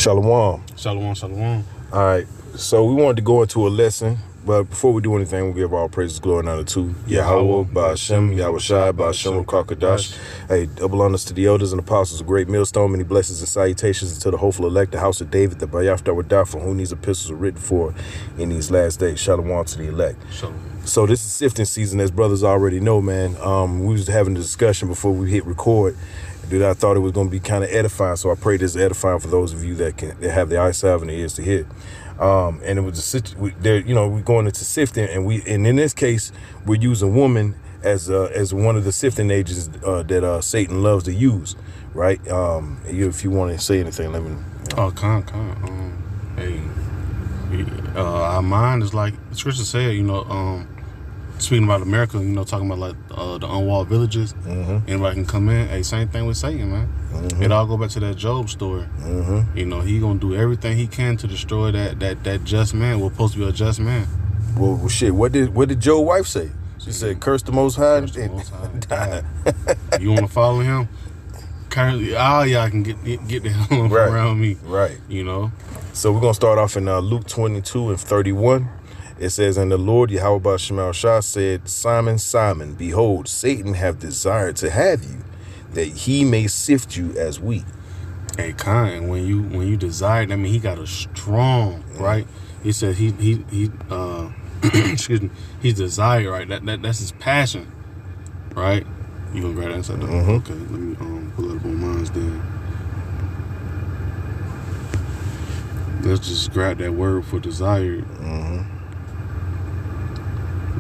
Shalom. Shalom, shalom. All right, so we wanted to go into a lesson, but before we do anything, we'll give all praises, glory, and honor to Yahweh, Ba'Shem, Yahushai, Ba'Shem, Kakadash. Hey, double honors to the elders and apostles, a great millstone, many blessings and salutations to the hopeful elect, the house of David, the Bayaf that would die for whom these epistles are written for in these last days. Shalom to the elect. Shalom. So this is sifting season, as brothers already know, man. We was having a discussion before we hit record. Dude, I thought it was going to be kind of edifying, so I pray this is edifying for those of you that have the eyes to have and the ears to hear. And it was we're going into sifting, and in this case, we're using woman as one of the sifting agents that Satan loves to use, right? If you want to say anything, let me know. Oh, our mind is like the scripture said, speaking about America, talking about like the unwalled villages, anybody can come in. Hey, same thing with Satan, man. It all go back to that Job story. He gonna do everything he can to destroy that just man. We're supposed to be a just man. Well, shit. What did Job's wife say? She said, "Curse the Most High." You want to follow him? Currently, all y'all can get the hell around me. Right. So we're gonna start off in Luke 22:31. It says, "And the Lord Yahweh Ba'Shem Shah said, Simon, Simon, behold, Satan hath desired to have you, that he may sift you as wheat." Hey, kind. When you desired, I mean, he got a strong, right? He said he excuse me, he's desired, right? That's his passion, right? You gonna grab that inside the Okay, let me pull it up on mine then. Let's just grab that word for desired.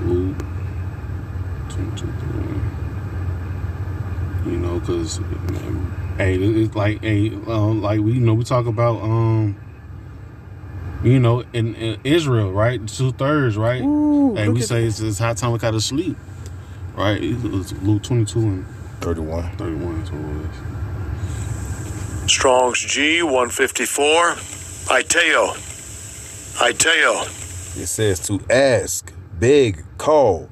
Luke 22:31. Because it's like like we talk about in Israel, right? 2/3, right? Ooh, we say it's high time we gotta sleep, right? It's Luke 22:31. 31 is what it was. Strong's G 154. I tell you. It says to ask, beg, call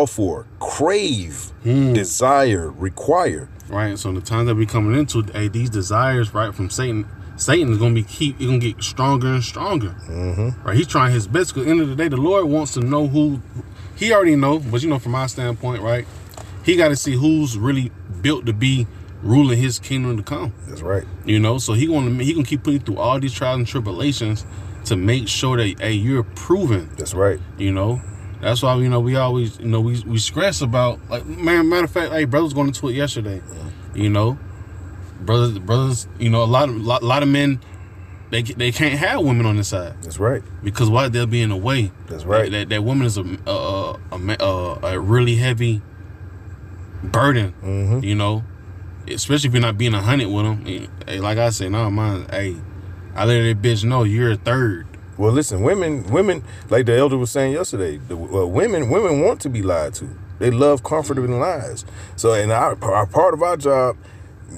for, crave, desire, require. Right. So the time that we coming into, these desires, right, from Satan is gonna gonna get stronger and stronger. Right. He's trying his best. Because at the end of the day, the Lord wants to know who. He already know, but from my standpoint, right, he got to see who's really built to be ruling his kingdom to come. That's right. So he gonna keep putting you through all these trials and tribulations to make sure that you're proven. That's right. That's why we always we stress about, like, matter of fact, hey, brothers going into it yesterday. Brothers, a lot of men they can't have women on the side. That's right. Because why? They'll be in the way. That's right. That woman is a really heavy burden. Especially if you're not being 100 with them. Hey, like I said, no, man. Hey, I let that bitch know you're a third. Well, listen, women, like the elder was saying yesterday, women want to be lied to. They love comfort in lies. So, and our part of our job,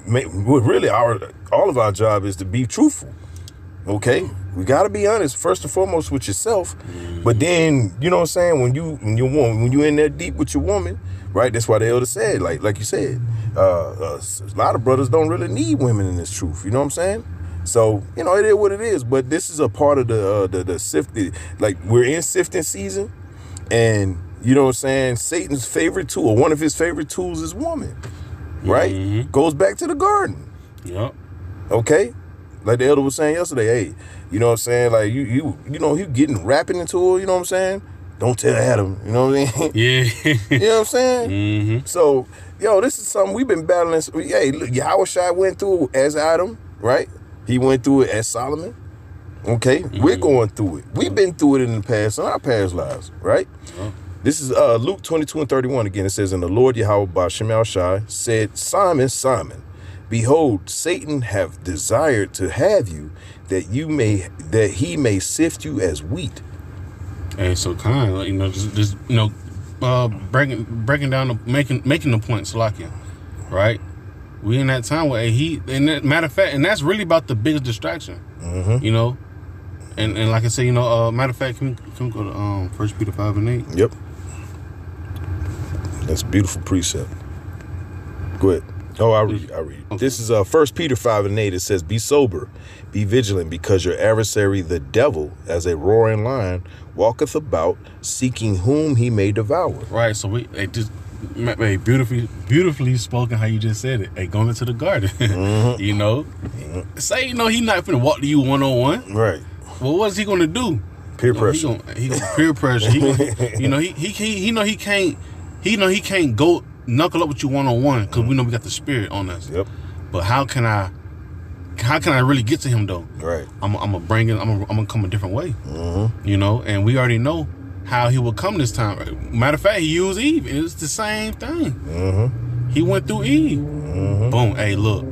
really all of our job is to be truthful. Okay, we got to be honest first and foremost with yourself. But then, you know what I'm saying, when you in there deep with your woman, right? That's why the elder said, like you said, a lot of brothers don't really need women in this truth. You know what I'm saying? So, it is what it is. But this is a part of the sifting. Like, we're in sifting season, and you know what I'm saying, Satan's favorite tool, or one of his favorite tools, is woman. Right? Goes back to the garden. Yep. Okay? Like the elder was saying yesterday, hey, you know what I'm saying? Like you getting rapping into her, you know what I'm saying? Don't tell Adam, you know what I mean? Yeah. You know what I'm saying? So, this is something we've been battling. Hey, look, Yahushua went through as Adam, right? He went through it as Solomon. Okay? We're going through it. We've been through it in the past, in our past lives, right? This is Luke 22:31 again. It says, "And the Lord Yahweh Ba'Shem Shai said, Simon, Simon, behold, Satan hath desired to have you, that he may sift you as wheat." And so kind of, breaking down, making the point, Salakia, right? We in that time where matter of fact, and that's really about the biggest distraction, and like I said, matter of fact, can we go to 1 Peter 5:8? Yep. That's a beautiful precept. Go ahead. Oh, I read. Okay. This is 1 Peter 5:8. It says, "Be sober, be vigilant, because your adversary, the devil, as a roaring lion, walketh about, seeking whom he may devour." Right. So they just beautifully spoken. How you just said it. Hey, going into the garden. You know, say he not finna walk to you 1-on-1. Right. Well, what is he gonna do? Peer pressure. He gonna peer pressure. He can't go knuckle up with you 1-on-1 because we know we got the spirit on us. Yep. But how can I really get to him though? Right. I'm gonna come a different way. You know, and we already know how he will come this time. Matter of fact, he used Eve. It's the same thing. He went through Eve. Boom. Hey, look,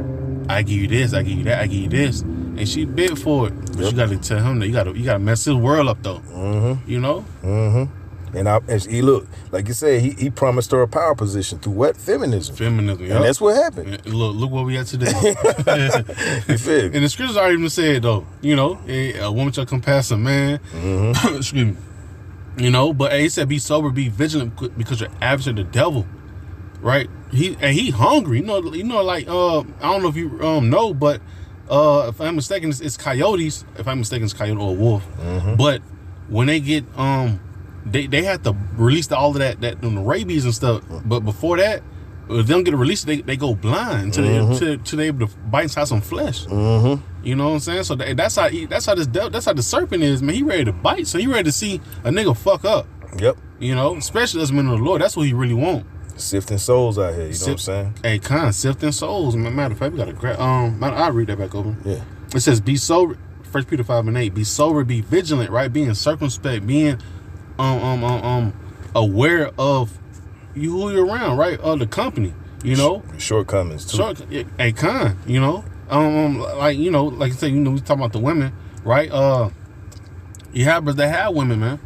I give you this, I give you that, I give you this, and she bid for it. But you got to tell him that you got to mess his world up though. You know. And he look, like you said, he promised her a power position through what? Feminism. Yep. And that's what happened. And look where we at today. You feel me? And the scriptures already even said though, you know, a woman shall compass a man. Excuse me. You know, but he said, be sober, be vigilant, because your adversary, the devil, right? He hungry. You know, like I don't know if you know, but if I'm mistaken, it's coyotes. If I'm mistaken, it's coyote or a wolf. But when they get they have to release all of that the rabies and stuff. But before that, if they don't get it released, they go blind until they able to bite inside some flesh. You know what I'm saying? So that's how the serpent is, man. He ready to bite, so he ready to see a nigga fuck up. Yep. You know, especially as men of the Lord, that's what he really want. Sifting souls out here, you know what I'm saying? Hey, sifting souls. Matter of fact, we got to grab. I'll read that back over. Yeah. It says, "Be sober." 1 Peter 5:8. Be sober, be vigilant, right? Being circumspect, being aware of who you're around, right? The company, you know. Shortcomings too. You know. Like you know, like you said, you know, we talking about the women, right? You have brothers that have women, man.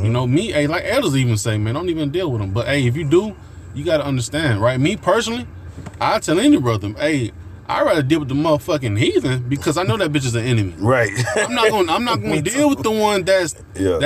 You know, me, hey, like elders even say, man, don't even deal with them. But hey, if you do, you gotta understand, right? Me personally, I tell any brother, hey, I'd rather deal with the motherfucking heathen because I know that bitch is an enemy. Right. I'm not gonna deal with the one that's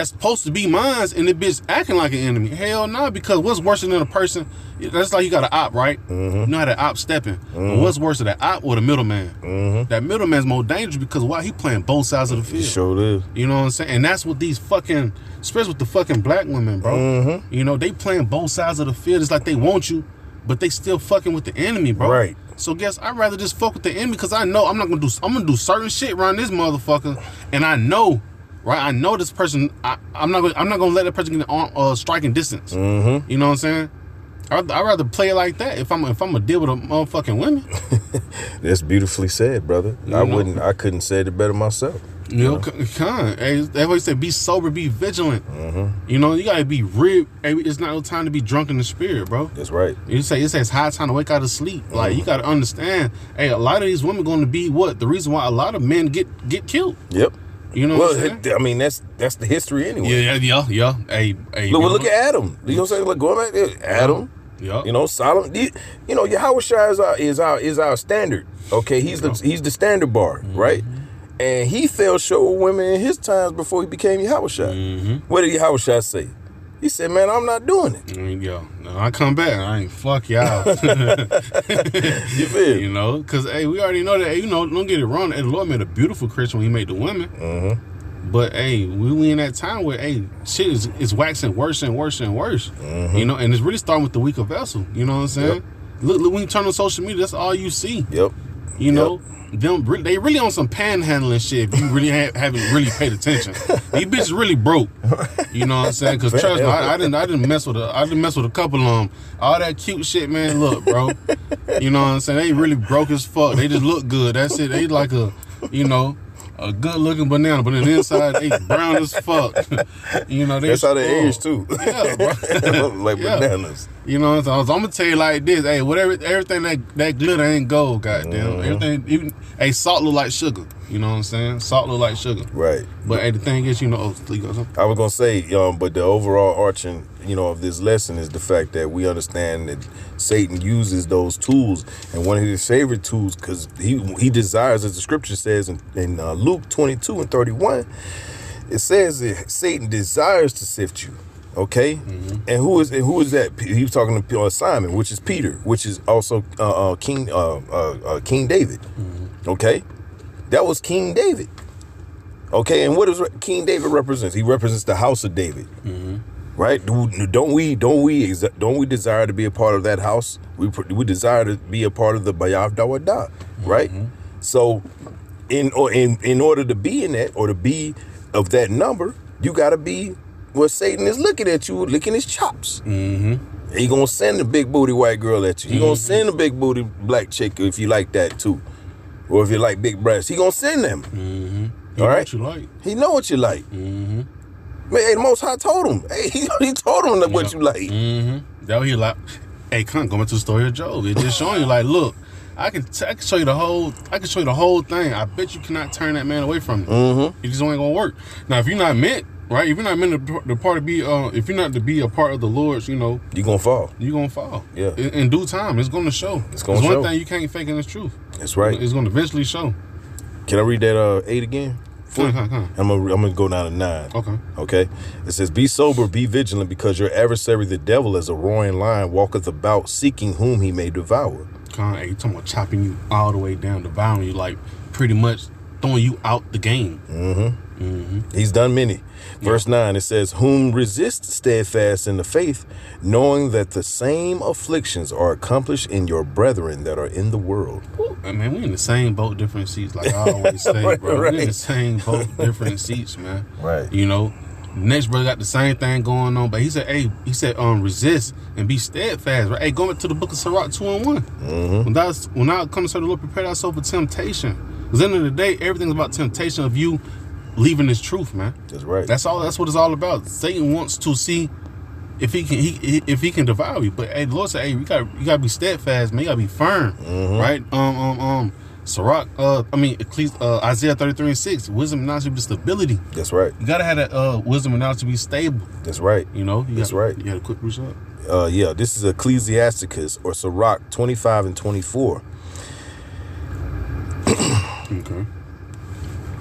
supposed to be mine and the bitch acting like an enemy. Hell no, because what's worse than a person? That's like you got an op, right? You know how that op stepping. But what's worse than that op or the middleman? That middleman's more dangerous because why? He playing both sides of the field. Sure is. You know what I'm saying? And that's what these fucking, especially with the fucking black women, bro. You know, they playing both sides of the field. It's like they want you, but they still fucking with the enemy, bro. Right. So guess I'd rather just fuck with the enemy because I know I'm gonna do certain shit around this motherfucker, and I know, right? I know this person. I'm not gonna let that person get on striking distance. You know what I'm saying? I'd rather play it like that if I'm gonna deal with a motherfucking women. That's beautifully said, brother. I couldn't say it better myself. You know, that's why you say be sober, be vigilant. You know, you gotta be real. It's not no time to be drunk in the spirit, bro. That's right. It says it's high time to wake out of sleep. Like you gotta understand. Hey, a lot of these women going to be the reason why a lot of men get killed. Yep. You know what I'm saying? I mean, that's the history anyway. Yeah. Hey, look at Adam. You know what I'm saying? Like going back there, Adam. Yeah. You know, Solomon. You know, Yahweh Shai is our standard. Okay, he's the standard bar, right? And he fell short with women in his times before he became Yahweh Shai. What did Yahweh Shai say? He said, "Man, I'm not doing it." Yo, I come back. I ain't fuck y'all. You feel? You know, because hey, we already know that. Hey, you know, don't get it wrong. The Lord made a beautiful creation when He made the women. But hey, we in that time where hey, shit is waxing worse and worse and worse. You know, and it's really starting with the weaker vessel. You know what I'm saying? Look, when you turn on social media, that's all you see. You know. They really on some panhandling shit if you really haven't really paid attention. These bitches really broke. You know what I'm saying? Because trust me, I didn't mess with a couple of them. All that cute shit, man. Look, bro. You know what I'm saying? They really broke as fuck. They just look good. That's it. They like a good looking banana, but on the inside they brown as fuck. You know, that's how they age too. Yeah, bro. Like bananas. You know what I'm saying? I'm gonna tell you like this. Hey, everything that glitter ain't gold. Goddamn, everything. Even salt look like sugar. You know what I'm saying? Salt look like sugar. Right. But hey, the thing is, you know, I was gonna say, but the overall arching, of this lesson is the fact that we understand that Satan uses those tools, and one of his favorite tools, because he desires, as the scripture says in Luke 22:31, it says that Satan desires to sift you Okay, and who is that? He was talking to Simon, which is Peter, which is also King David. Okay, that was King David. Okay, and what does King David represents? He represents the house of David, right? Don't we desire to be a part of that house? We desire to be a part of the Bayav Dawada, right? So, in order to be in that or to be of that number, you got to be. Well, Satan is looking at you, licking his chops. He gonna send a big booty white girl at you. He gonna send a big booty black chick if you like that too, or if you like big breasts. He gonna send them. All right, what you like. He know what you like. Man, hey, the Most High told him. Hey, he told him what you like. That what he like. Hey, come going to the story of Job. It just showing you like, look, I can show you the whole. I can show you the whole thing. I bet you cannot turn that man away from you. It just ain't gonna work. Now, if you're not meant. Right, if you're not meant to part to be, if you're not to be a part of the Lord's, you know, you're gonna fall. You're gonna fall. Yeah. In due time, it's gonna show. It's gonna show. There's one thing you can't fake in this truth. That's right. It's gonna eventually show. Can I read that 8 again? Come. I'm gonna go down to 9. Okay. It says, "Be sober, be vigilant, because your adversary, the devil, as a roaring lion, walketh about, seeking whom he may devour." Hey, you talking about chopping you all the way down, devouring you, like pretty much throwing you out the game. He's done many. Verse 9, it says, "Whom resist steadfast in the faith, knowing that the same afflictions are accomplished in your brethren that are in the world." Man, we in the same boat, different seats, like I always say, bro. Right. We in the same boat, different seats, man. Right. You know, next brother got the same thing going on, but he said, resist and be steadfast, right? Hey, going back to the book of Sirach 2:1. When I come to serve the Lord, prepare thyself for temptation. Because at the end of the day, everything's about temptation of you leaving this truth, man. That's right. That's all. That's what it's all about. Satan wants to see if he can devour you. But hey, the Lord said, hey, you gotta be steadfast, man. You gotta be firm, right? Sirach, Isaiah 33:6. Wisdom and knowledge to be stability. That's right. You gotta have that wisdom and knowledge to be stable. That's right. You know. Right. You had a quick reach up. Yeah. This is Ecclesiasticus or Sirach 25 and 24. Okay.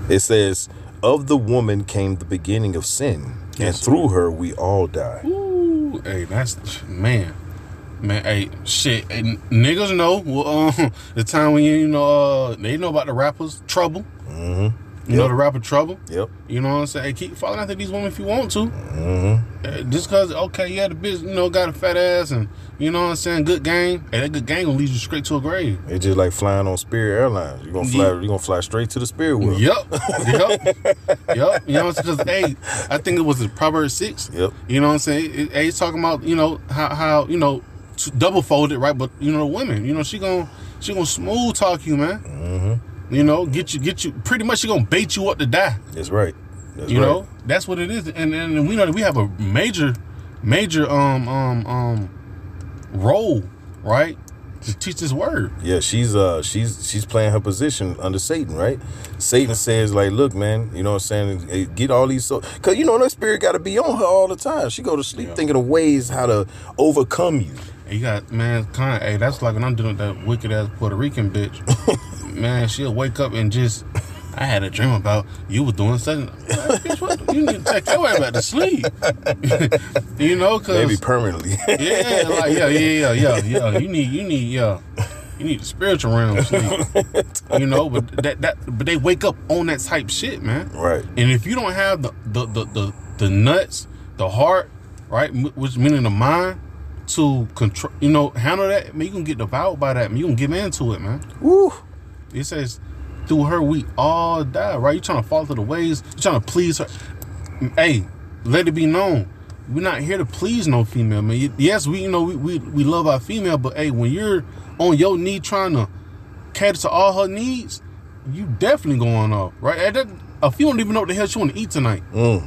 It says, "Of the woman came the beginning of sin, and through her we all die." Ooh, hey, that's man. Hey, shit. Hey, niggas know the time when they know about the rappers Trouble. You know the rapper Trouble. Yep. You know what I'm saying? Hey, keep following after these women if you want to. Just because yeah, the bitch got a fat ass and you know what I'm saying, good game. Hey, that good game gonna lead you straight to a grave. It's just like flying on Spirit Airlines. You're gonna fly straight to the Spirit world. Yep. You know what I'm saying? Because I think it was the Proverbs 6. Yep. You know what I'm saying? It's talking about how double folded, right? But the women, she gonna smooth talk you, man. You know, get you. Pretty much, she gonna bait you up to die. That's right. You know, that's what it is. And we know that we have a major role, right, to teach this word. Yeah, she's playing her position under Satan, right? Satan says, like, look, man, you know what I'm saying? Hey, get all these because that spirit got to be on her all the time. She go to sleep thinking of ways how to overcome you. You got, man, hey, that's like when I'm dealing with that wicked ass Puerto Rican bitch. Man, she'll wake up and just, I had a dream about you was doing something. Like, bitch, what? You need to take your ass back to sleep. Cause maybe permanently. Yeah. You need the spiritual realm sleep. But they wake up on that type shit, man. Right. And if you don't have the nuts, the heart, right, which meaning the mind, to control, handle that, man, you can get devoured by that, man. You can get into it, man. Woo. It says, through her we all die, right? You trying to follow the ways, you trying to please her. Hey, let it be known, we're not here to please no female, man. Yes, we love our female, but hey, when you're on your knee trying to cater to all her needs, you definitely going off, right? If you don't even know what the hell she want to eat tonight, and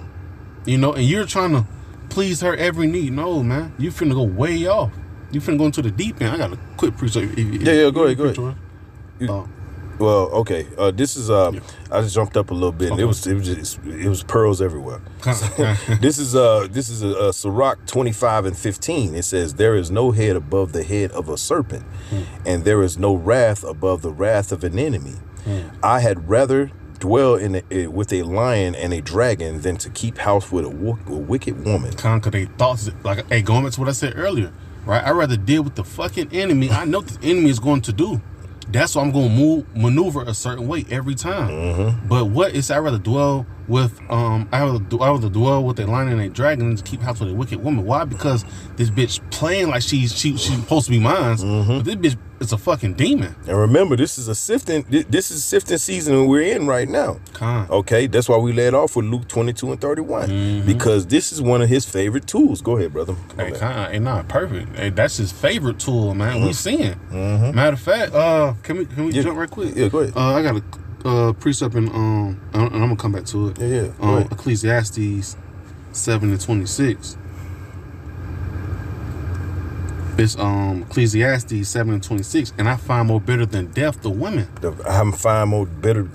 you're trying to please her every need. No, man, you finna go way off. You finna go into the deep end. I got a quick preach. Go ahead. Well, okay. This is I just jumped up a little bit. Okay. It was pearls everywhere. This is a Sirach 25 and 15. It says, "There is no head above the head of a serpent, and there is no wrath above the wrath of an enemy. I had rather dwell with a lion and a dragon than to keep house with a wicked woman. Conquer their thoughts. Like, hey, going back to what I said earlier, right? I'd rather deal with the fucking enemy. I know what the enemy is going to do. That's why I'm going to maneuver a certain way every time. But what is I'd rather dwell with I rather dwell with a lion and a dragon than to keep house with a wicked woman. Why? Because this bitch playing like she's supposed to be mine, but this bitch is a fucking demon. And remember, this is sifting season we're in right now. Okay, that's why we led off with Luke 22 and 31 because this is one of his favorite tools. Go ahead, brother. Hey, not perfect. Hey, that's his favorite tool, man. We seeing. Matter of fact, can we jump right quick? Yeah, go ahead. I got a precept in and I'm gonna come back to it. Yeah. Ecclesiastes 7:26. It's Ecclesiastes 7:26, and I find more bitter than death the women. I find more bitter.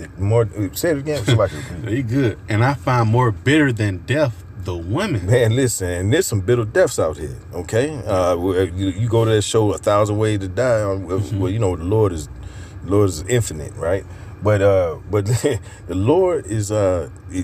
Say it again. So You good? And I find more bitter than death the women. Man, listen, and there's some bitter deaths out here. Okay, you go to that show 1,000 Ways to Die. Well, you know the Lord is infinite, right? But the Lord is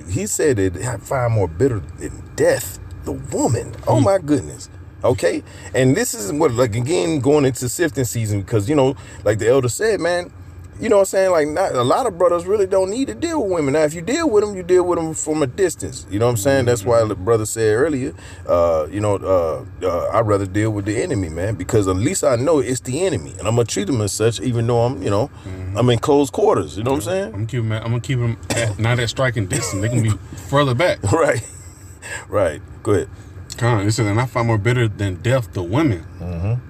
he said that I find more bitter than death the woman. Oh my goodness. Okay, and this is what, like, again, going into sifting season, because, you know, like the elder said, man, you know what I'm saying, like, not a lot of brothers really don't need to deal with women. Now, if you deal with them, you deal with them from a distance. You know what I'm saying? That's why the brother said earlier, I'd rather deal with the enemy, man, because at least I know it's the enemy, and I'm gonna treat them as such, even though I'm in close quarters. You know what I'm saying? I'm gonna keep them not at striking distance. They can be further back. Right. Go ahead. It says, and I find more bitter than death the women,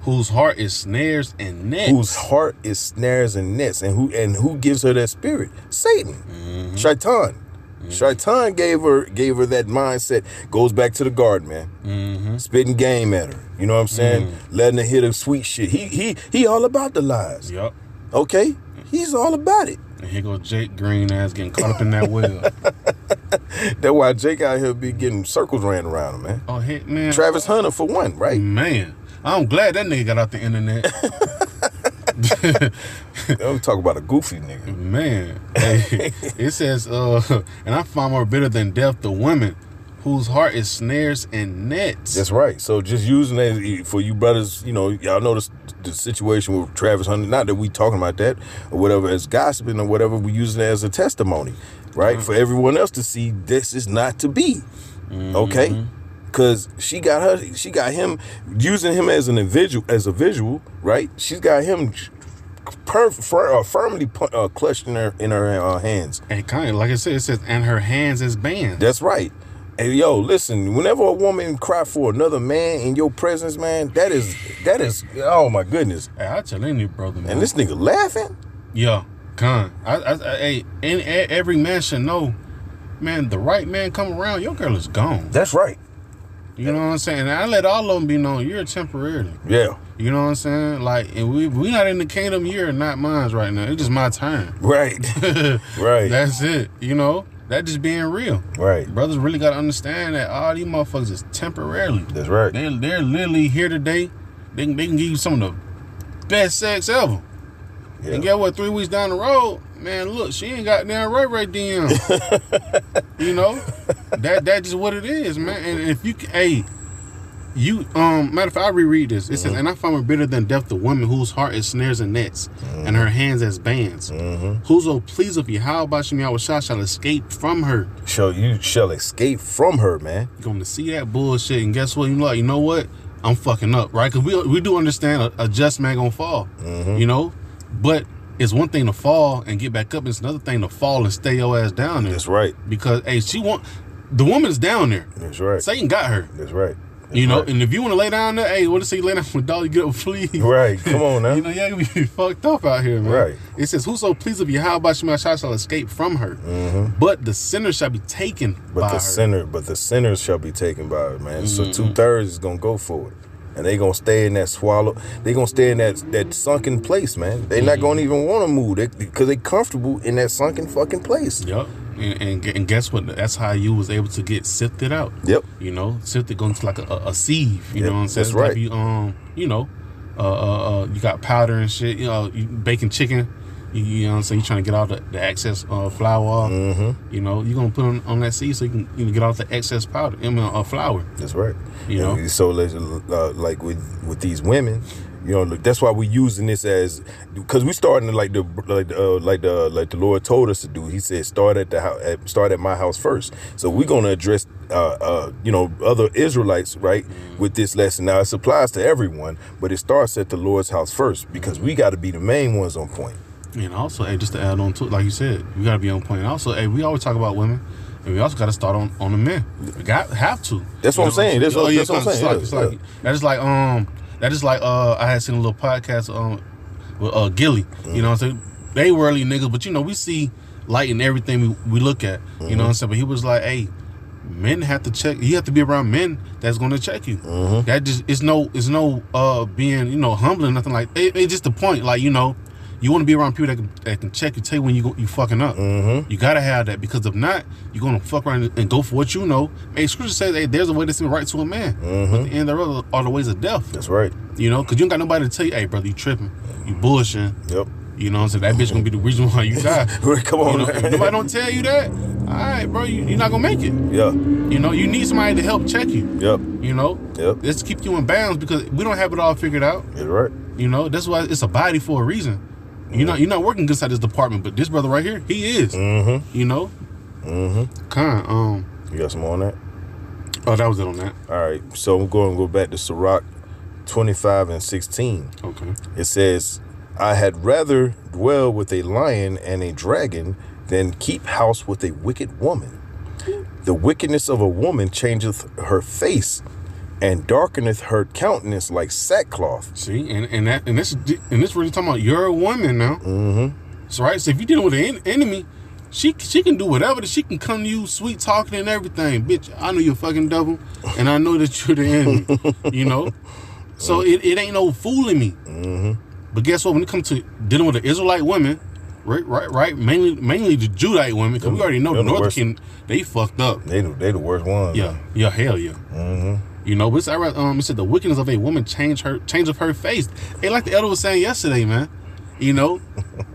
whose heart is snares and nets. And who gives her that spirit? Satan. Shaitan. Shaitan gave her that mindset. Goes back to the garden, man. Spitting game at her. You know what I'm saying? Letting her hear the sweet shit. He all about the lies. Yep. Okay? He's all about it. And here goes Jake Green ass getting caught up in that well. That's why Jake out here be getting circles ran around him, man. Oh, heck, man. Travis Hunter for one, right? Man, I'm glad that nigga got out the internet. I'm talking about a goofy nigga. Man, hey, it says, and I find more bitter than death the women, whose heart is snares and nets. That's right. So just using that for you brothers, you know, y'all know the situation with Travis Hunter. Not that we talking about that or whatever as gossiping or whatever. We using it as a testimony, right? For everyone else to see this is not to be, okay? Because she got him using him as a visual, right? She's got him firmly clutched in her hands. And kind of like I said, it says, and her hands as bands. That's right. Hey, yo, listen, whenever a woman cry for another man in your presence, man, that is, oh my goodness. Hey, I tell any brother, man. And this nigga laughing? Yeah, every man should know, man, the right man come around, your girl is gone. That's right. You know what I'm saying? And I let all of them be known, you're temporarily. Yeah. You know what I'm saying? Like, and we not in the kingdom, you're not mine right now. It's just my time. Right. Right. That's it. You know? That just being real. Right. Brothers really got to understand that all these motherfuckers is temporarily. That's right. They're literally here today. They can give you some of the best sex ever. Yeah. And get what? 3 weeks down the road, man, look, she ain't got down right then. You know? That just what it is, man. And if you matter of fact, I reread this. It says, and I find her bitter than death the woman whose heart is snares and nets, and her hands as bands. Whoso please of you, how about shall escape from her? You shall escape from her, man. You're going to see that bullshit, and guess what? You're like, you know what? I'm fucking up, right? Because we do understand a just man gonna fall, you know? But it's one thing to fall and get back up. It's another thing to fall and stay your ass down there. That's right. Because, hey, the woman's down there. That's right. Satan got her. That's right. You know, and if you want to lay down there, hey, what does he lay down with dog? You get up, flee. Right, come on now. You know, you be fucked up out here, man. Right. It says, whoso please of you, how about shall escape from her? But the sinner shall be taken by her. But the sinners shall be taken by her, man. So 2/3 is gonna go for it. And they gonna stay in that they gonna stay in that sunken place, man. They not gonna even want to move because they comfortable in that sunken fucking place. Yep. And guess what? That's how you was able to get sifted out. Yep. You know, sifted going to like a sieve. You know what I'm saying? That's right. Like you got powder and shit. You know, you baking chicken. You know what I'm saying? You're trying to get all the excess flour off. You know, you're going to put on that seed so you can get off the excess powder, flour. That's right. You know? So, like with these women, you know, that's why we're using this as, because we starting like the Lord told us to do. He said, start at my house first. So we're gonna address you know, other Israelites, right, with this lesson. Now it applies to everyone, but it starts at the Lord's house first, because we got to be the main ones on point. And also, hey, just to add on to it, like you said, we got to be on point. And also, hey, we always talk about women, and we also got to start on the men. We have to. That's what I'm saying. That's what I'm saying. That is like I had seen a little podcast with Gilly. You know what I'm saying? They worldly niggas, but you know, we see light in everything we look at. You know what I'm saying? But he was like, hey, men have to check. You have to be around men that's going to check you. That just it's no being, you know, humbling, nothing like it. It's just the point. Like, you know, you want to be around people that can check you, tell you when you fucking up. You gotta have that, because if not, you're gonna fuck around and go for what you know. Hey, Scripture says, hey, there's a way to seem right to a man, but the end thereof are the ways of death. That's right. You know, because you don't got nobody to tell you, hey, brother, you tripping, you bullshitting. Yep. You know what I'm saying? That bitch gonna be the reason why you die. Come on, you know, if nobody don't tell you that, all right, bro, you're not gonna make it. Yeah. You know, you need somebody to help check you. Yep. You know. Yep. Let's keep you in bounds, because we don't have it all figured out. That's right. You know, that's why it's a body for a reason. You're not working inside this department, but this brother right here, he is. You know. You got some more on that? Oh, that was it on that. All right. So we're going to go back to Sirach 25:16. Okay. It says, I had rather dwell with a lion and a dragon than keep house with a wicked woman. The wickedness of a woman changeth her face, and darkeneth her countenance like sackcloth. See, and this really talking about you're a woman now. So right, so if you're dealing with an enemy, she can do whatever. She can come to you, sweet talking and everything. Bitch, I know you're a fucking devil, and I know that you're the enemy. You know, so it ain't no fooling me. But guess what? When it comes to dealing with the Israelite women, right, mainly the Judite women, because we already know the Northern Kingdom, they fucked up. They the worst ones. Yeah, hell yeah. You know, but it said the wickedness of a woman change of her face. Hey, like the elder was saying yesterday, man. You know,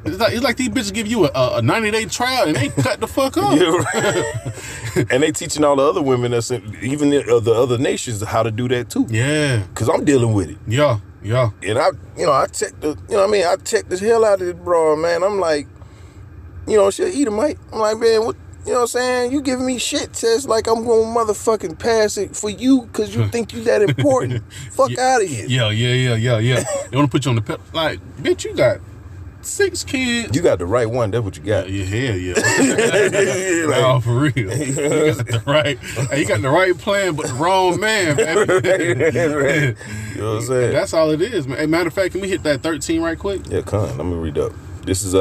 it's like these bitches give you a 90-day trial and they cut the fuck up. Yeah, right. And they teaching all the other women that's even the other nations how to do that too. Yeah, because I'm dealing with it. Yeah. And I checked I checked the hell out of this broad, man. I'm like, you know, shit, Edomite. I'm like, man, what? You know what I'm saying? You giving me shit says like I'm going to motherfucking pass it for you because you think you that important. Fuck out of here. Yeah. They want to put you on the pedestal. Like, bitch, you got 6 kids. You got the right one. That's what you got. Yeah. No, for real. You got the right plan, but the wrong man, baby. You know what I'm saying? That's all it is, man. Hey, matter of fact, can we hit that 13 right quick? Yeah, come on. Let me read up. This is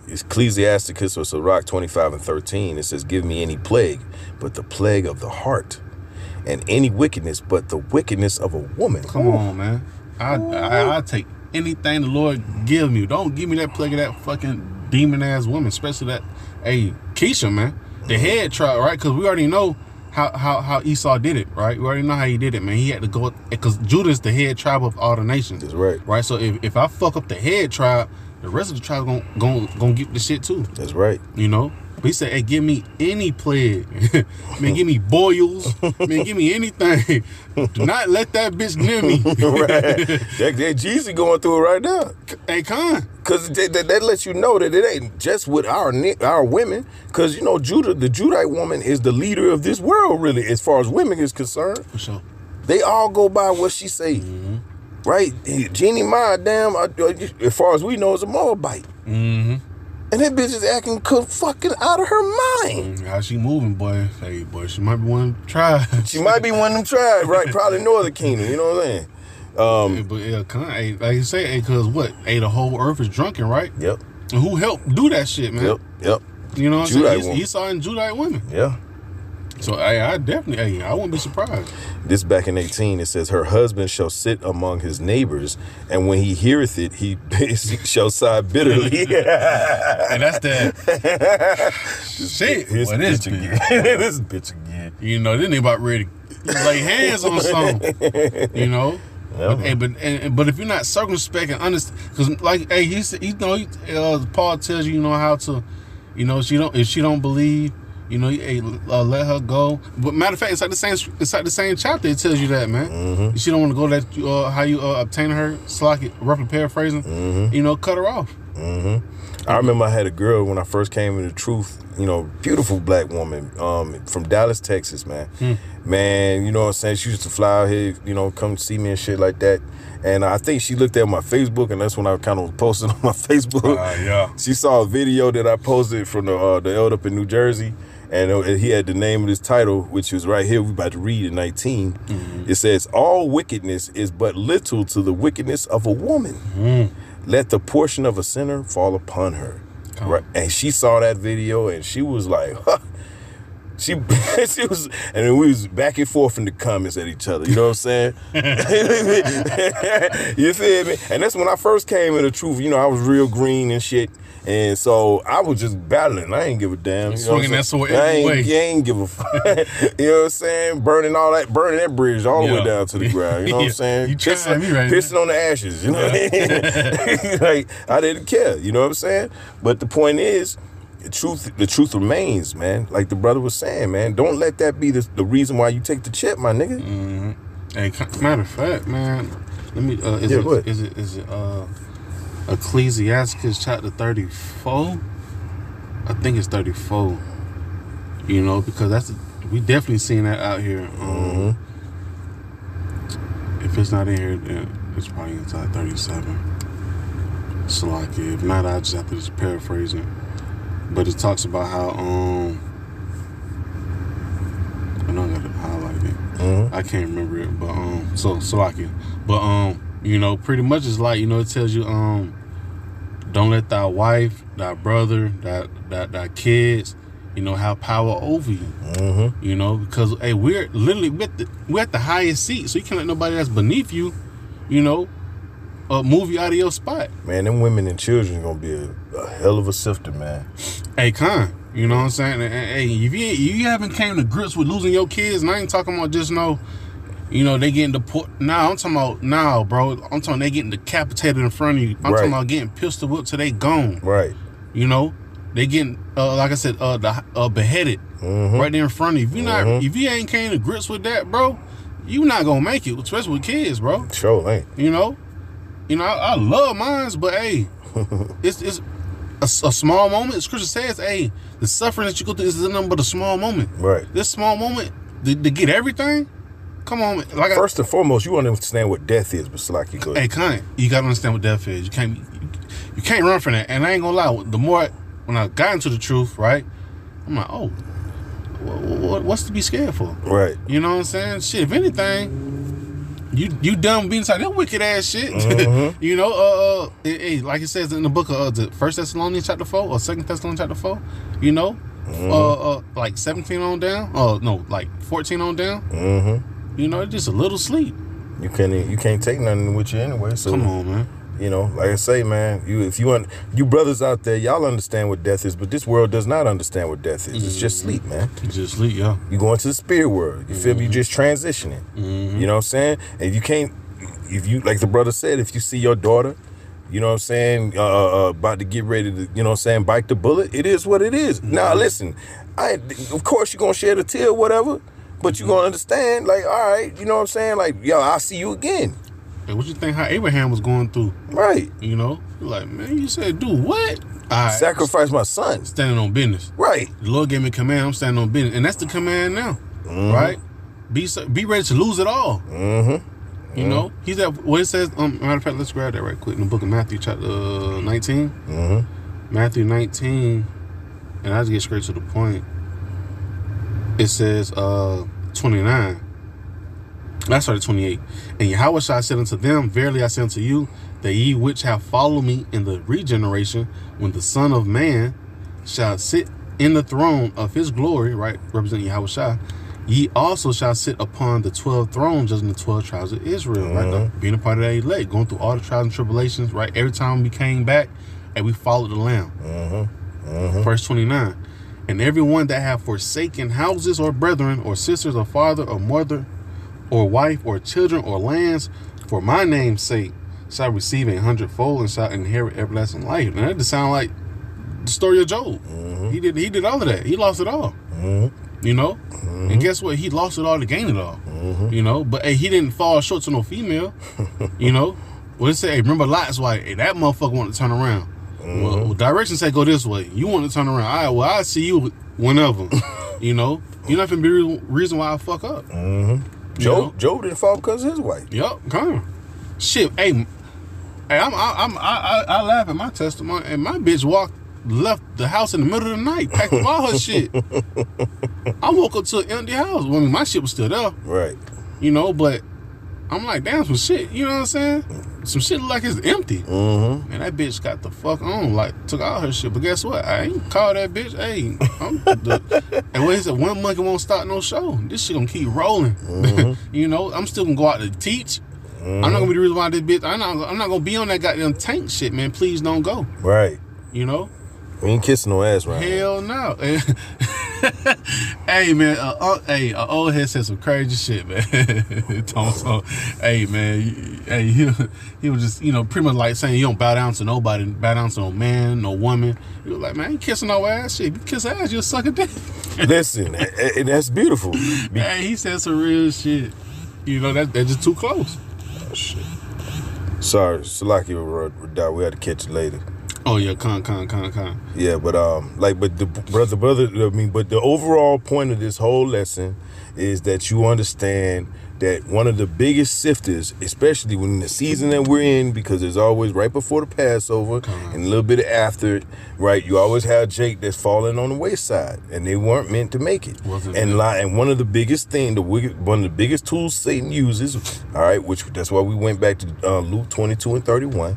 Ecclesiasticus or Sirach 25:13. It says, give me any plague, but the plague of the heart, and any wickedness, but the wickedness of a woman. Come on, man. I take anything the Lord give me. Don't give me that plague of that fucking demon ass woman, especially that, hey, Keisha, man. The head trial, right? Because we already know how Esau did it, right? We already know how he did it, man. He had to go, because Judah is the head tribe of all the nations. That's right. Right? So if I fuck up the head tribe, the rest of the tribe gonna get the shit too. That's right. You know? But he said, hey, give me any plague. Man, give me boils. Man, give me anything. Do not let that bitch near me. Right. That Jeezy going through it right now. Hey, con. Because that lets you know that it ain't just with our women. Because, you know, the Judite woman is the leader of this world, really, as far as women is concerned. For sure. They all go by what she say. Right? Jeannie Mai, damn, as far as we know, is a Moabite. And that bitch is acting fucking out of her mind. How she moving, boy? Hey, boy, she might be one of them tribes. She might be one of them tribes, right? Probably Northern Kingdom, you know what I'm saying? But yeah, like you say, because what? Hey, the whole earth is drunken, right? Yep. And who helped do that shit, man? Yep. You know what I'm saying? Esau and Judite women. Yeah. So I definitely, I wouldn't be surprised. This back in 18, it says, her husband shall sit among his neighbors, and when he heareth it, he shall sigh bitterly. And that's that. Shit. What is again? This bitch again. You know, then they about ready to lay hands on something. You know? But if you're not circumspect and understand, because like, hey, Paul tells you, how to, if she don't believe, let her go. But matter of fact, it's like the same chapter. It tells you that, man. Mm-hmm. If she don't want to go, that how you obtain her, roughly paraphrasing, cut her off. Mm-hmm. I remember I had a girl when I first came into Truth, beautiful black woman, from Dallas, Texas, man. Man, you know what I'm saying? She used to fly out here, come see me and shit like that. And I think she looked at my Facebook, and that's when I kind of posted on my Facebook. Yeah. She saw a video that I posted from the elder up in New Jersey, and he had the name of this title, which was right here. We about to read in 19. It says, "All wickedness is but little to the wickedness of a woman. Let the portion of a sinner fall upon her." Right. And she saw that video and she was like, huh. She was, and then we was back and forth in the comments at each other. You know what I'm saying? You feel me? And that's when I first came into Truth. I was real green and shit. And so I was just battling. I ain't give a damn. Swinging that sword I every way. ain't give a fuck. You know what I'm saying? Burning that bridge all the way down to the ground. You know what I'm saying? You trying me right pissing on the ashes. You know what I mean? Like, I didn't care. You know what I'm saying? But the point is, the truth remains, man. Like the brother was saying, man. Don't let that be the reason why you take the chip, my nigga. Mm-hmm. Hey, matter of fact, man. Let me. Is it Ecclesiastes chapter 34? I think it's 34. Because we definitely seen that out here. If it's not in here, then it's probably inside 37. So like, if not, I just have to just paraphrase it. But it talks about how I know I got to highlight it. I can't remember it, but so like it. But pretty much it's like, it tells you don't let thy wife, thy brother, thy kids, have power over you. Because hey, we're literally we're at the highest seat, so you can't let nobody that's beneath you, move you out of your spot. Man, them women and children gonna be a hell of a sifter, man. Hey, you know what I'm saying? And, hey, if you haven't came to grips with losing your kids, and I ain't talking about just they getting deported. Nah, I'm talking about now, bro. I'm talking they getting decapitated in front of you. I'm talking about getting pistol whipped till they gone. Right. They getting like I said, beheaded right there in front of you. If you ain't came to grips with that, bro, you not gonna make it, especially with kids, bro. Sure ain't. I love mines, but hey, it's a small moment. The scripture says, hey, the suffering that you go through is nothing but a small moment. Right. This small moment to get everything. Come on, like first and foremost, you want to understand what death is, but like you go. Hey, you gotta understand what death is. You can't run from that. And I ain't gonna lie. The more when I got into the truth, right, I'm like, oh, what's to be scared for? Right. You know what I'm saying? Shit, if anything. You done being inside that wicked ass shit. Like it says in the book of the 1 Thessalonians chapter 4 or 2 Thessalonians chapter 4, like 17 on down. Oh no, like 14 on down. It's just a little sleep. You can't take nothing with you anyway. So come on, man. Like I say, man, you brothers out there, y'all understand what death is, but this world does not understand what death is. It's just sleep, man. It's just sleep, yeah. You go into the spirit world. You feel me? You just transitioning. You know what I'm saying? And you can't, if you, like the brother said, if you see your daughter, you know what I'm saying, about to get ready to, you know what I'm saying, bite the bullet, it is what it is. Now, listen, of course you're going to shed a tear, whatever, but you're going to understand, like, all right, you know what I'm saying? Like, yo, I'll see you again. Hey, what you think how Abraham was going through? Right. Like, man, you said, do what? Right. Sacrifice my son. Standing on business. Right. The Lord gave me a command, I'm standing on business. And that's the command now, right? Be ready to lose it all. He's at what it says. Matter of fact, let's grab that right quick in the book of Matthew, chapter 19. Matthew 19, and I just get straight to the point. It says 29. I started 28. And Yahweh shall said unto them, verily I say unto you, that ye which have followed me in the regeneration, when the Son of Man shall sit in the throne of his glory, right, representing Yahweh Shah, ye also shall sit upon the 12 thrones, judging the 12 tribes of Israel, right? Being a part of that elect, going through all the trials and tribulations, right? Every time we came back and we followed the Lamb. Verse 29. And everyone that have forsaken houses or brethren or sisters or father or mother or wife or children or lands for my name's sake, shall receive 100-fold and shall inherit everlasting life. And that just sound like the story of Job. He did all of that. He lost it all. You know? And guess what? He lost it all to gain it all. You know? But hey, he didn't fall short to no female. You know? Well, it say, hey, remember Lot's wife. Hey, that motherfucker wanted to turn around. Well, directions say go this way. You want to turn around. All right, well, I'll see you whenever. You know? You're not going to be the reason why I fuck up. Job didn't fall because of his wife. Yup, come on. Shit, hey, I laugh at my testimony, and my bitch left the house in the middle of the night, packed up all her shit. I woke up to an empty house. Well, I mean, my shit was still there. Right. You know, but I'm like, damn, some shit. You know what I'm saying? Some shit look like it's empty. And that bitch got the fuck on, like, took all her shit. But guess what? I ain't call that bitch. Hey, and when he said, one monkey won't start no show. This shit gonna keep rolling. You know, I'm still gonna go out to teach. I'm not gonna be the reason why this bitch. I'm not gonna be on that goddamn tank shit, man. Please don't go. Right. You know. We ain't kissing no ass right Hell no. Hey man, old head said some crazy shit, man. Hey man, he was just, you know, pretty much like saying you don't bow down to nobody, bow down to no man, no woman. He was like, man, I ain't kissing no ass shit. If you kiss ass, you'll suck a dick. Listen, and that's beautiful. Hey, he said some real shit. You know, that's just too close. Oh shit. Sorry, Salaki, we had to catch you later. Oh yeah, con. Yeah, but the overall point of this whole lesson is that you understand that one of the biggest sifters, especially when the season that we're in, because it's always right before the Passover and a little bit after it, right? You always have Jake that's falling on the wayside, and they weren't meant to make it. And one of the biggest one of the biggest tools Satan uses, all right, which that's why we went back to Luke 22 and 31.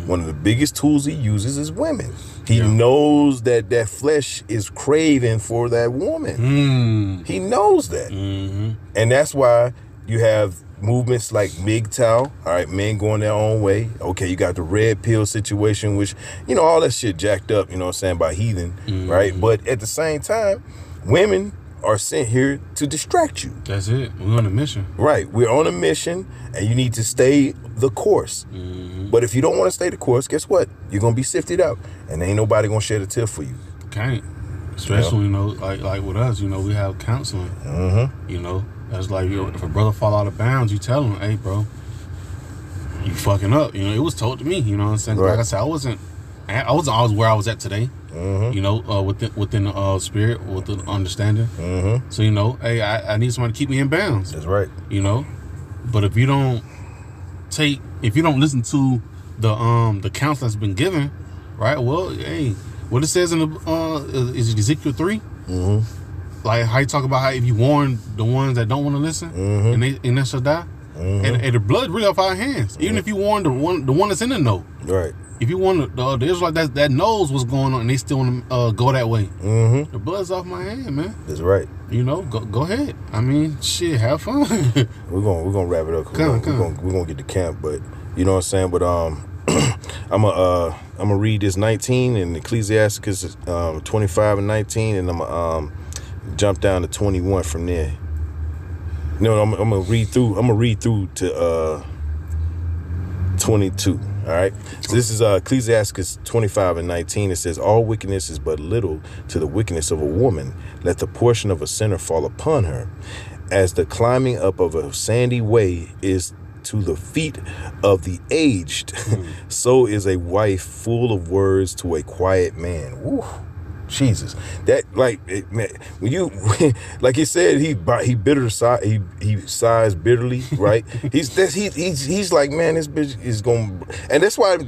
One of the biggest tools he uses is women. He knows that flesh is craving for that woman. He knows that, and that's why you have movements like MGTOW, all right, men going their own way. Okay, you got the red pill situation, which, you know, all that shit jacked up, you know what I'm saying, by heathen, right? But at the same time, women are sent here to distract you. That's it. We're on a mission. Right. We're on a mission, and you need to stay the course. But if you don't want to stay the course, guess what? You're going to be sifted out, and ain't nobody going to shed a tear for you. Can't. Especially, you know, like with us, you know, we have counseling. You know, that's like, if a brother fall out of bounds, you tell him, hey, bro, you fucking up. You know, it was told to me, you know what I'm saying? Right. Like I said, I wasn't always where I was at today. You know, within the spirit, with the understanding. So, you know, hey, I need somebody to keep me in bounds. That's right. You know, but if you don't listen to the counsel that's been given, right? Well, hey, what it says in the is it Ezekiel 3? Like how you talk about how if you warn the ones that don't want to listen, and they shall die, and the blood really off our hands. Even if you warn the one that's in the know, right? If you want the Israelite that knows what's going on and they still want to go that way, the blood's off my hand, man. That's right. You know, go ahead. I mean, shit, have fun. we're gonna wrap it up. We're gonna get to camp, but you know what I'm saying. But I'm gonna read this 19 in Ecclesiasticus 25 and 19, and I'm gonna jump down to 21 from there. No, I'm gonna read through. I'm gonna read through to 22. All right. So this is Ecclesiasticus 25 and 19. It says, "All wickedness is but little to the wickedness of a woman. Let the portion of a sinner fall upon her. As the climbing up of a sandy way is to the feet of the aged, so is a wife full of words to a quiet man." Woo. Jesus, that man, when you like he said, he sighs bitterly, right? he's like, man, this bitch is gonna, and that's why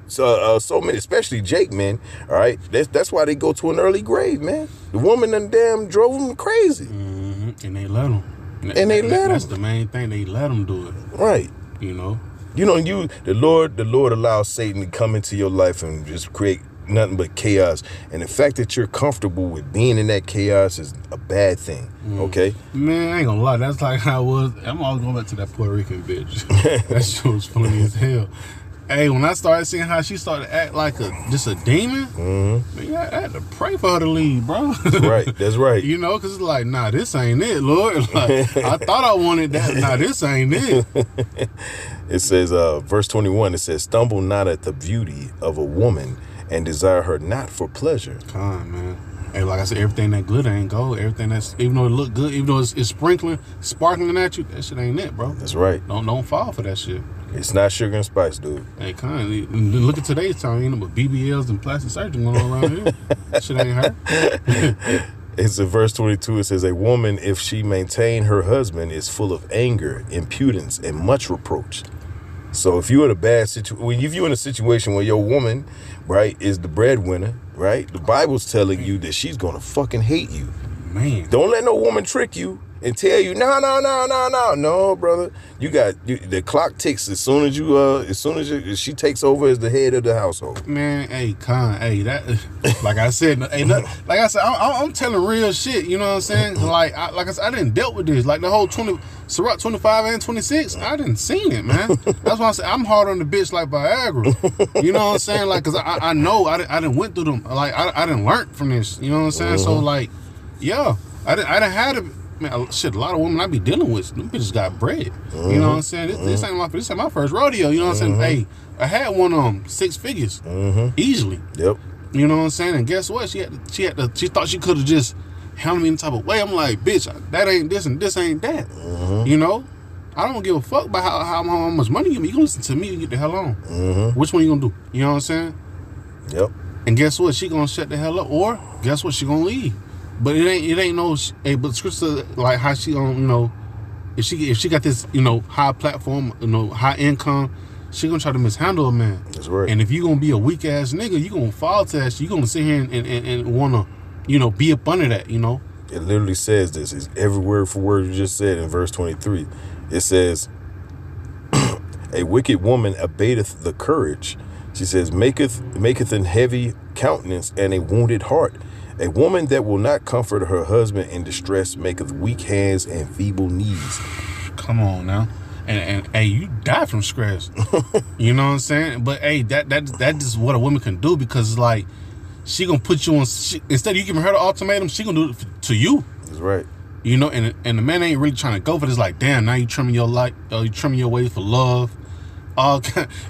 so many, especially Jake, man. All right, that's why they go to an early grave, man. The woman done damn drove him crazy, and they let him. That's the main thing. They let him do it, right? You know, the Lord allows Satan to come into your life and just create nothing but chaos, and the fact that you're comfortable with being in that chaos is a bad thing. Okay, man, I ain't gonna lie, that's like how I was. I'm always going back to that Puerto Rican bitch. That shit was funny as hell. Hey, when I started seeing how she started to act like just a demon, man, I had to pray for her to leave, bro. That's right. You know, because it's like, nah, this ain't it, Lord. Like, I thought I wanted that. Nah, this ain't it. It says, verse 21, it says, stumble not at the beauty of a woman and desire her not for pleasure. Come on, man. Hey, like I said, everything that glitter ain't gold. Everything that's, even though it look good, even though it's sparkling at you, that shit ain't it, bro. That's right. Don't fall for that shit. It's not sugar and spice, dude. Hey, look at today's time, you know, with BBLs and plastic surgery going on around here. That shit ain't her. It's in verse 22. It says, a woman, if she maintain her husband, is full of anger, impudence, and much reproach. So if you're in a bad situation, if you're in a situation where your woman, right, is the breadwinner, right, the Bible's telling you that she's gonna fucking hate you. Man, don't let no woman trick you and tell you, no, brother. The clock ticks as soon as she takes over as the head of the household. Man, hey, that, like I said, I'm telling real shit. You know what I'm saying? Like I said, I didn't dealt with this. Like the whole Sirach 25 and 26, I didn't seen it, man. That's why I said I'm hard on the bitch like Viagra. You know what I'm saying? Like, cause I know I didn't went through them. Like I didn't learn from this. You know what I'm saying? So like, yeah, I didn't have to. Man, shit, a lot of women I be dealing with, them bitches got bread. You know what I'm saying? This ain't my first rodeo. You know what I'm saying? Hey, I had one 6 figures easily. Yep. You know what I'm saying? And guess what? She thought she could have just handled me in the type of way. I'm like, bitch, that ain't this and this ain't that. You know? I don't give a fuck about how much money you give me. You gonna listen to me and get the hell on. Which one you gonna do? You know what I'm saying? Yep. And guess what? She gonna shut the hell up, or guess what? She gonna leave. But it ain't no. Hey, but scripture, like how she you know, if she got this, you know, high platform, you know, high income, she gonna try to mishandle a man. That's right. And if you gonna be a weak ass nigga, you gonna fall to that shit. You gonna sit here and wanna, you know, be up under that. You know. It literally says this. It's every word for word you just said in verse 23. It says, a wicked woman abateth the courage. She says, maketh an heavy countenance and a wounded heart. A woman that will not comfort her husband in distress maketh weak hands and feeble knees. Come on now. And hey, you die from stress. You know what I'm saying? But hey, that is what a woman can do, because it's like she gonna put you on, instead of you giving her the ultimatum, she gonna do it to you. That's right. You know, and the man ain't really trying to go for this. Like, damn, now you trimming your life, you trimming your way for love.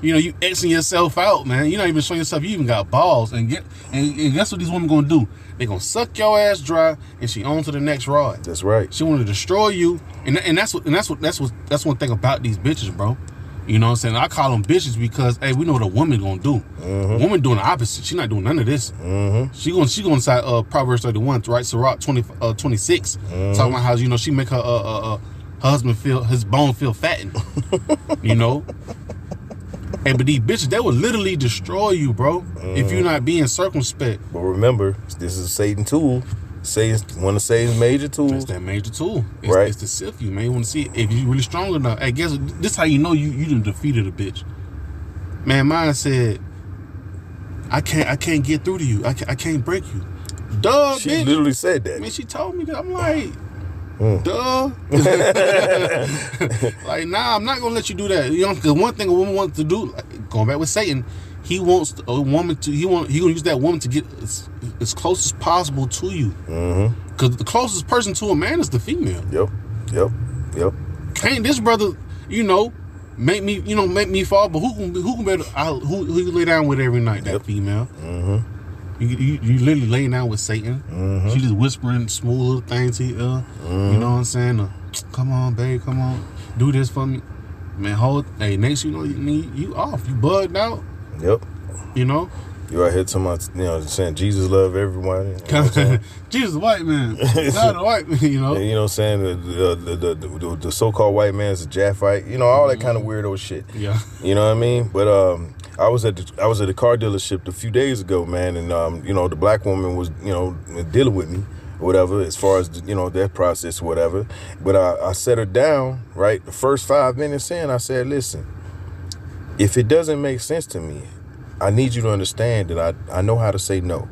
You know, you Xing yourself out, man. You're not even showing yourself you even got balls. And guess what these women gonna do? They gonna suck your ass dry, and she on to the next rod. That's right. She want to destroy you, and that's one thing about these bitches, bro. You know what I'm saying? I call them bitches because, hey, we know what a woman gonna do. Woman doing the opposite. She not doing none of this. She gonna say Proverbs 31, right? Sirach 26, talking about how, you know, she make her husband feel, his bone feel fattened. You know. Hey, but these bitches, they will literally destroy you, bro, if you're not being circumspect. But remember, this is a Satan tool. One of Satan's major tools. It's that major tool. Right. It's to sift you, man. You want to see if you really strong enough. Hey, guess what? This how you know you done defeated a bitch. Man, mine said, I can't get through to you. I can't break you. Duh, she bitch. literally said that. I mean, she told me that. I'm like, duh. Like, nah, I'm not gonna let you do that. You know, because one thing a woman wants to do, like, going back with Satan, he wants a woman to. He gonna use that woman to get as close as possible to you. Because the closest person to a man is the female. Yep. Can't this brother, you know, make me fall? But who can better? Who you lay down with every night? That female. You literally laying down with Satan. She just whispering smooth little things to you. You know what I'm saying? Come on, babe, come on, do this for me, man. Hey, next you know you off, you bugged out. Yep. You know. You out here talking about, you know, saying Jesus love everyone. You know Jesus, white man, not a white man. You know. And, you know what I'm saying? The so-called white man is a Japhite. You know, all that kind of weirdo shit. Yeah. You know what I mean? But I was at the car dealership a few days ago, man, and you know, the black woman was, you know, dealing with me, or whatever, as far as, you know, that process or whatever. But I set her down, right? The first 5 minutes in, I said, listen, if it doesn't make sense to me, I need you to understand that I know how to say no.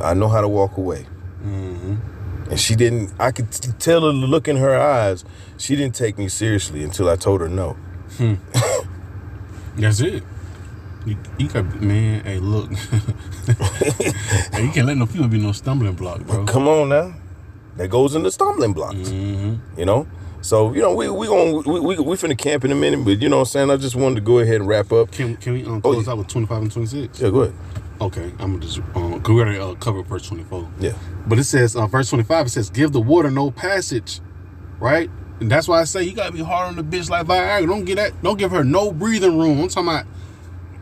I know how to walk away. And she didn't, I could tell her, the look in her eyes, she didn't take me seriously until I told her no. That's it. You got, man, hey, look. Hey, you can't let no people be no stumbling block, bro. Come on now. That goes in the stumbling blocks. Mm-hmm. You know? So, you know, we finna camp in a minute, but you know what I'm saying? I just wanted to go ahead and wrap up. Can we close out with 25 and 26? Yeah, go ahead. Okay, I'm gonna just cause we already covered verse 24. Yeah. But it says verse 25. It says, "Give the water no passage," right? And that's why I say you gotta be hard on the bitch like Viagra. Don't give her no breathing room. I'm talking about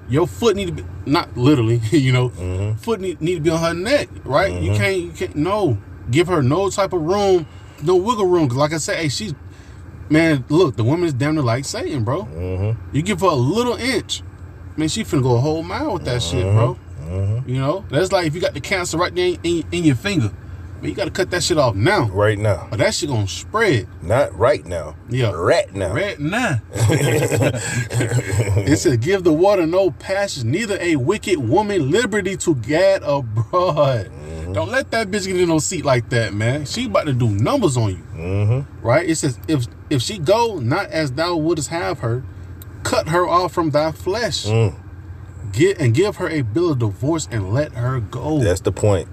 your foot need to be, not literally, you know, foot need to be on her neck, right? You can't. No, give her no type of room, no wiggle room. Cause like I said, hey, she's, man, look, the woman is damn near like Satan, bro. You give her a little inch, man, she finna go a whole mile with that shit, bro. You know, that's like if you got the cancer right there in your finger, man, you gotta cut that shit off now. Right now. Or that shit gonna spread. Not right now. Yeah. Right now. Right now. It said, "Give the water no passage, neither a wicked woman liberty to gad abroad." Don't let that bitch get in no seat like that, man. She about to do numbers on you. Right? It says, if she go not as thou wouldest have her, cut her off from thy flesh. Give her a bill of divorce and let her go. That's the point.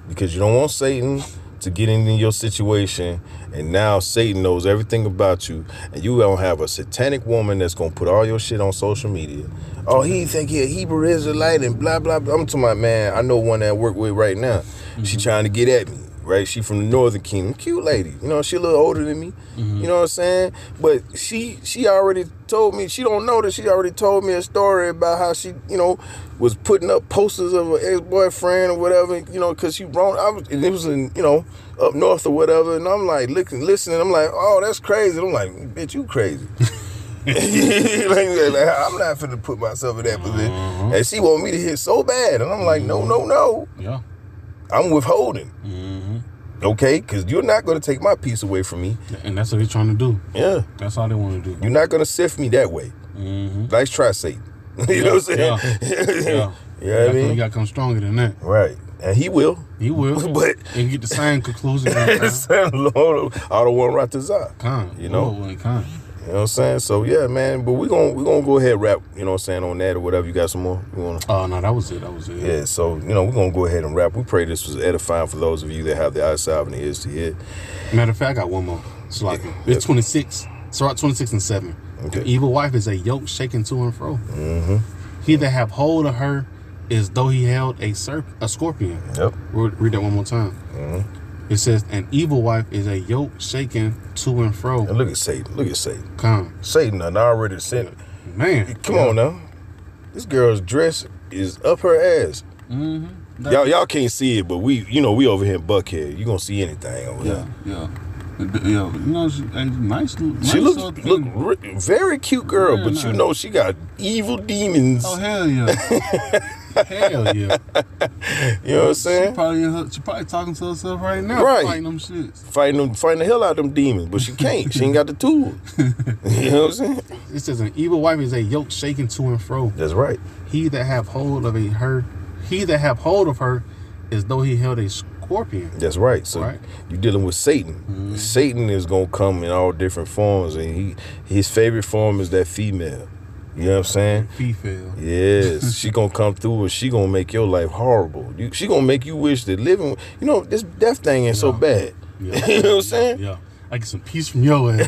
Because you don't want Satan to get into your situation, and now Satan knows everything about you, and you don't have a satanic woman that's gonna put all your shit on social media. Oh, he think he a Hebrew Israelite and blah blah blah. I'm talking about, man, I know one that I work with right now. She trying to get at me, right? She from the Northern Kingdom, cute lady. You know, she a little older than me. You know what I'm saying? But she already told me, she don't know that she already told me a story about how she, you know, was putting up posters of her ex-boyfriend or whatever, you know, because she wrong. And it was in, you know, up north or whatever. And I'm like, listening. I'm like, oh, that's crazy. And I'm like, bitch, you crazy. like, I'm not finna put myself in that position. And she want me to hit so bad. And I'm like, no. Yeah. I'm withholding. Okay? Because you're not going to take my peace away from me. And that's what they're trying to do. Yeah. That's all they want to do. You're not going to sift me that way. Nice try, Satan. You know what I'm saying? Yeah. You know what I mean? You got to come stronger than that. Right. And he will. He will. But and get the same conclusion. I don't want right to Zah. You know? You know what I'm saying? So yeah, man. But we're gonna go ahead and wrap, you know what I'm saying, on that or whatever. You got some more? You wanna? Oh no, that was it. Yeah, so you know, we're gonna go ahead and wrap. We pray this was edifying for those of you that have the eyes salve and the ears to hear. Matter of fact, I got one more. It's 26. Surah 26 and 7. Okay. The evil wife is a yoke shaken to and fro. He that have hold of her is though he held a scorpion. Yep. Read that one more time. It says, an evil wife is a yoke shaken to and fro. And look at Satan. Come. Satan done already sent. Man. Come on now. This girl's dress is up her ass. Y'all can't see it, but we over here in Buckhead. You gonna see anything over here. Yeah. You know, nice. She look very cute girl, but nice. You know she got evil demons. Oh hell yeah. Hell yeah. You know what I'm saying? She probably talking to herself right now. Right. Fighting them shits. Fighting the hell out of them demons, but she can't. She ain't got the tools. You know what I'm saying? It says an evil wife is a yoke shaken to and fro. That's right. He that have hold of her is though he held a scorpion. That's right. So you're dealing with Satan. Satan is gonna come in all different forms, and his favorite form is that female. You know what I'm saying? Female. Yes. She gonna come through and she gonna make your life horrible. She gonna make you wish that living, you know, this death thing ain't so bad. Yeah. You know what I'm saying? Yeah. I get some peace from your ass.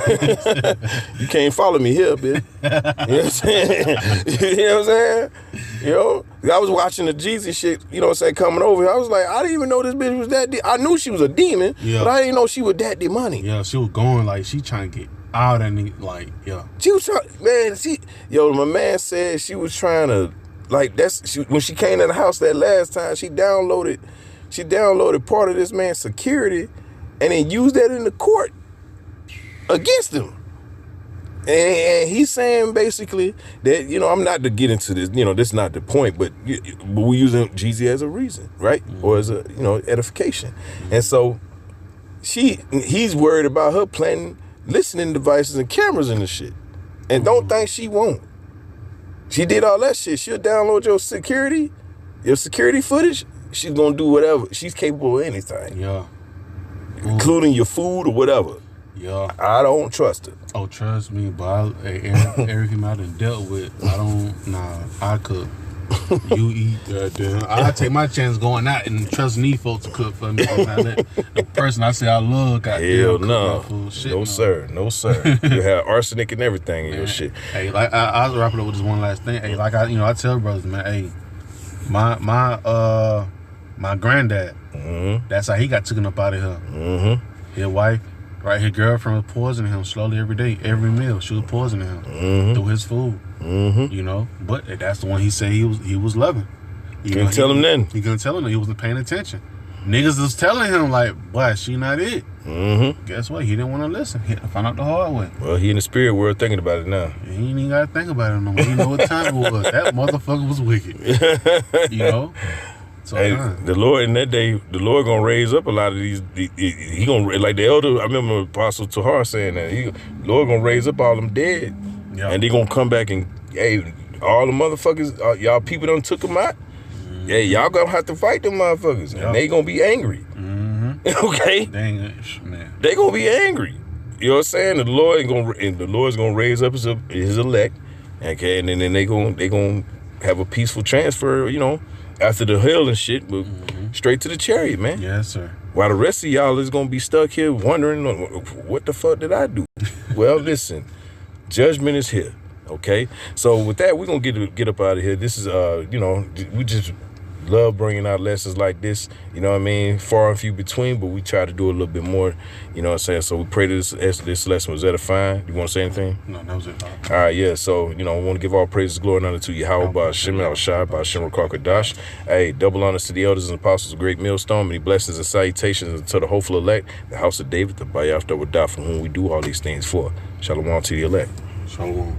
You can't follow me here, bitch. You know what I'm saying? You know what I'm saying? You know? I was watching the Jesus shit, you know what I'm saying, coming over here. I was like, I didn't even know this bitch was that I knew she was a demon, but I didn't know she was that demonic. Yeah, she was going like she trying to get out and like, yeah. She was trying, man, my man said she was trying to, like, when she came to the house that last time, she downloaded part of this man's security and then used that in the court against him. And he's saying basically that, you know, I'm not to get into this, you know, this is not the point, but we're using Jeezy as a reason, right? Or as a, you know, edification. And so he's worried about her planting listening devices and cameras and the shit. And don't think she won't. She did all that shit. She'll download your security footage. She's gonna do whatever. She's capable of anything. Yeah. Including your food or whatever. Yeah. I don't trust it. Oh, trust me, but everything I done dealt with, I cook. You eat, goddamn. I take my chance going out and trusting these folks to cook for me. I let the person I say I love, goddamn, Hell cook no. my food. Shit, No, sir. No, sir. You have arsenic and everything in your shit. Hey, like I was wrapping up with this one last thing. Hey, like I tell brothers, man. Hey, my granddad. That's how he got taken up out of here. His wife, right? His girlfriend was poisoning him slowly every day, every meal. She was poisoning him through his food. You know, but that's the one he said he was loving. You couldn't tell him then. He couldn't tell him that he wasn't paying attention. Niggas was telling him like, boy, she not it. Guess what? He didn't want to listen. He had to find out the hard way. Well, he in the spirit world thinking about it now. He ain't even got to think about it no more. He know what time it was. That motherfucker was wicked. You know? So, hey, the Lord in that day, the Lord gonna raise up a lot of these. He gonna, like the elder. I remember Apostle Tahar saying that the Lord gonna raise up all them dead, and they gonna come back and hey, all the motherfuckers, y'all people done took them out. Yeah, y'all gonna have to fight them motherfuckers, and they gonna be angry. Okay, they gonna be angry. You know what I'm saying? The Lord's gonna raise up his elect, okay, and then they gonna have a peaceful transfer. You know. After the hell and shit, but straight to the chariot, man. Yes, sir. While the rest of y'all is gonna be stuck here wondering, what the fuck did I do? Well, listen, judgment is here. Okay, so with that, we're gonna get up out of here. This is we just love bringing out lessons like this. You know what I mean? Far and few between, but we try to do a little bit more. You know what I'm saying? So we pray this lesson was edifying. You want to say anything? No, that was it. All right, yeah. So, we want to give all praises, glory, and honor to Yahweh, by Shem Al Shai, by Shem Rakakadash. Hey, double honors to the elders and apostles of Great Millstone. Many blessings and salutations to the hopeful elect, the house of David, the Bayaf that would die, from whom we do all these things for. Shalom to the elect. Shalom.